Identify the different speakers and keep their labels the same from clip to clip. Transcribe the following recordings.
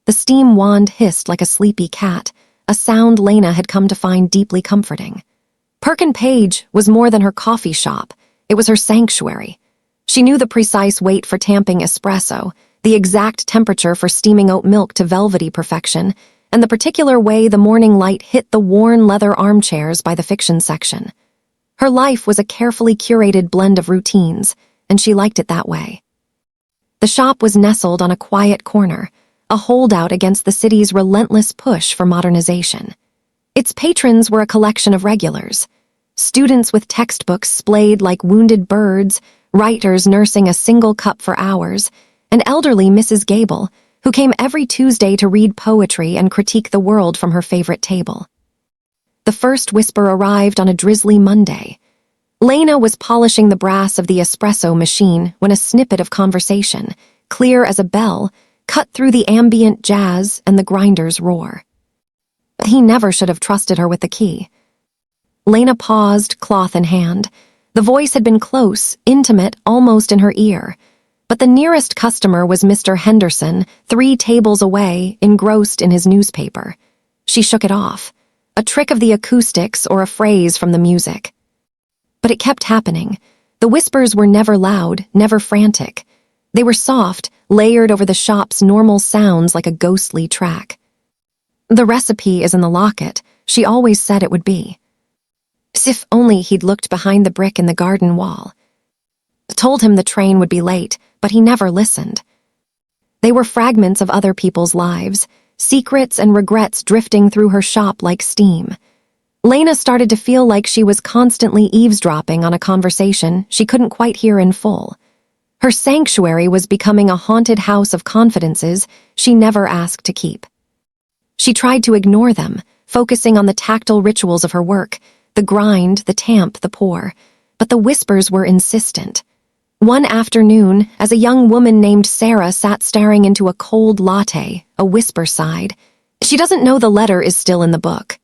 Speaker 1: The steam wand hissed like a sleepy cat, a sound Lena had come to find deeply comforting. Perkin Page was more than her coffee shop. It was her sanctuary. She knew the precise weight for tamping espresso, the exact temperature for steaming oat milk to velvety perfection, and the particular way the morning light hit the worn leather armchairs by the fiction section. Her life was a carefully curated blend of routines, and she liked it that way. The shop was nestled on a quiet corner, a holdout against the city's relentless push for modernization. Its patrons were a collection of regulars, students with textbooks splayed like wounded birds, writers nursing a single cup for hours, and elderly Mrs. Gable, who came every Tuesday to read poetry and critique the world from her favorite table. The first whisper arrived on a drizzly Monday. Lena was polishing the brass of the espresso machine when a snippet of conversation, clear as a bell, cut through the ambient jazz and the grinder's roar. But he never should have trusted her with the key. Lena paused, cloth in hand. The voice had been close, intimate, almost in her ear. But the nearest customer was Mr. Henderson, 3 tables away, engrossed in his newspaper. She shook it off, a trick of the acoustics or a phrase from the music. But it kept happening. The whispers were never loud, never frantic. They were soft, layered over the shop's normal sounds like a ghostly track. The recipe is in the locket, she always said it would be. If only he'd looked behind the brick in the garden wall. Told him the train would be late, but he never listened. They were fragments of other people's lives, secrets and regrets drifting through her shop like steam. Lena started to feel like she was constantly eavesdropping on a conversation she couldn't quite hear in full. Her sanctuary was becoming a haunted house of confidences she never asked to keep. She tried to ignore them, focusing on the tactile rituals of her work, the grind, the tamp, the pour, but the whispers were insistent. One afternoon, as a young woman named Sarah sat staring into a cold latte, a whisper sighed. She doesn't know the letter is still in the book.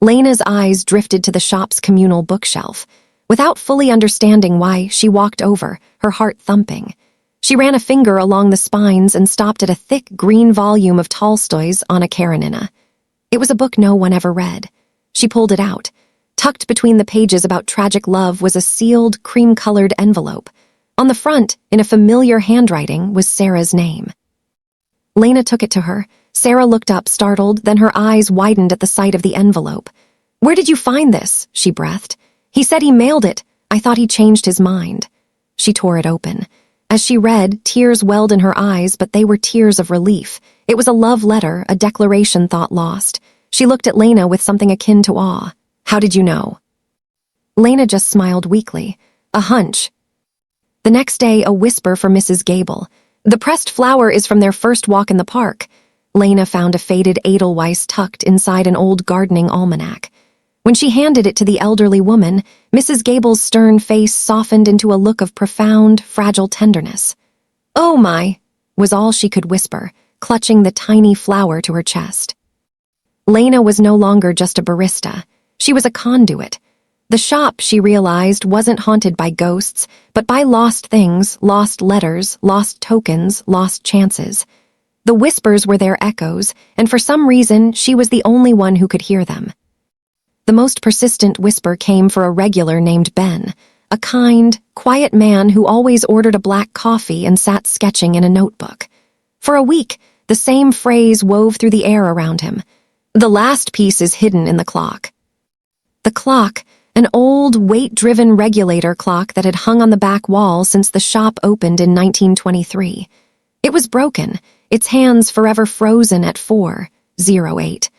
Speaker 1: Lena's eyes drifted to the shop's communal bookshelf. Without fully understanding why, she walked over, her heart thumping. She ran a finger along the spines and stopped at a thick green volume of Tolstoy's Anna Karenina. It was a book no one ever read. She pulled it out. Tucked between the pages about tragic love was a sealed, cream-colored envelope. On the front, in a familiar handwriting, was Sarah's name. Lena took it to her. Sarah looked up, startled, then her eyes widened at the sight of the envelope. "Where did you find this?" she breathed. "He said he mailed it. I thought he changed his mind." She tore it open. As she read, tears welled in her eyes, but they were tears of relief. It was a love letter, a declaration thought lost. She looked at Lena with something akin to awe. "How did you know?" Lena just smiled weakly. "A hunch." The next day, a whisper for Mrs. Gable. "The pressed flower is from their first walk in the park." Lena found a faded Edelweiss tucked inside an old gardening almanac. When she handed it to the elderly woman, Mrs. Gable's stern face softened into a look of profound, fragile tenderness. "Oh my," was all she could whisper, clutching the tiny flower to her chest. Lena was no longer just a barista. She was a conduit. The shop, she realized, wasn't haunted by ghosts, but by lost things, lost letters, lost tokens, lost chances. The whispers were their echoes, and for some reason, she was the only one who could hear them. The most persistent whisper came for a regular named Ben, a kind, quiet man who always ordered a black coffee and sat sketching in a notebook. For a week, the same phrase wove through the air around him. "The last piece is hidden in the clock." The clock, an old, weight-driven regulator clock that had hung on the back wall since the shop opened in 1923. It was broken, its hands forever frozen at 4:08.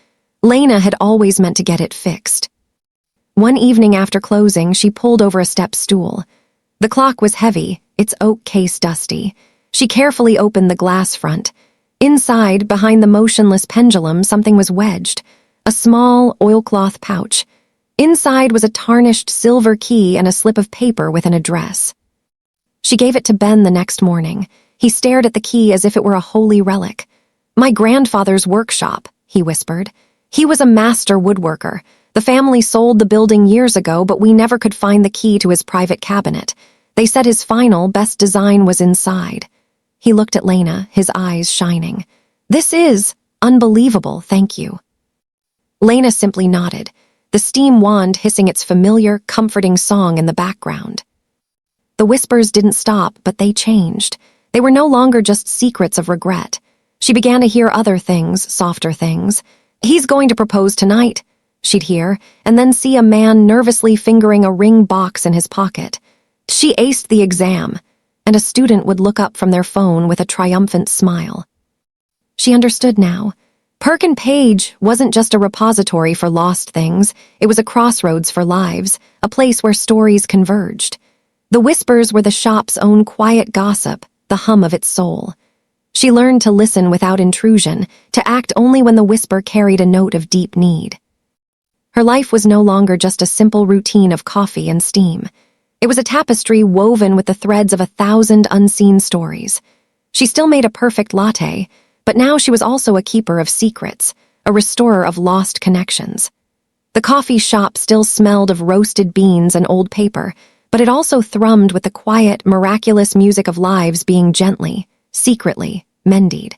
Speaker 1: Lena had always meant to get it fixed. One evening after closing, she pulled over a step stool. The clock was heavy, its oak case dusty. She carefully opened the glass front. Inside, behind the motionless pendulum, something was wedged, a small oilcloth pouch. Inside was a tarnished silver key and a slip of paper with an address. She gave it to Ben the next morning. He stared at the key as if it were a holy relic. "My grandfather's workshop," he whispered. "He was a master woodworker. The family sold the building years ago, but we never could find the key to his private cabinet. They said his final, best design was inside." He looked at Lena, his eyes shining. "This is unbelievable, thank you." Lena simply nodded, the steam wand hissing its familiar, comforting song in the background. The whispers didn't stop, but they changed. They were no longer just secrets of regret. She began to hear other things, softer things. "He's going to propose tonight," she'd hear, and then see a man nervously fingering a ring box in his pocket. She aced the exam, and a student would look up from their phone with a triumphant smile. She understood now. Perkin Page wasn't just a repository for lost things, it was a crossroads for lives, a place where stories converged. The whispers were the shop's own quiet gossip, the hum of its soul. She learned to listen without intrusion, to act only when the whisper carried a note of deep need. Her life was no longer just a simple routine of coffee and steam. It was a tapestry woven with the threads of 1,000 unseen stories. She still made a perfect latte, but now she was also a keeper of secrets, a restorer of lost connections. The coffee shop still smelled of roasted beans and old paper, but it also thrummed with the quiet, miraculous music of lives being gently, secretly, mended.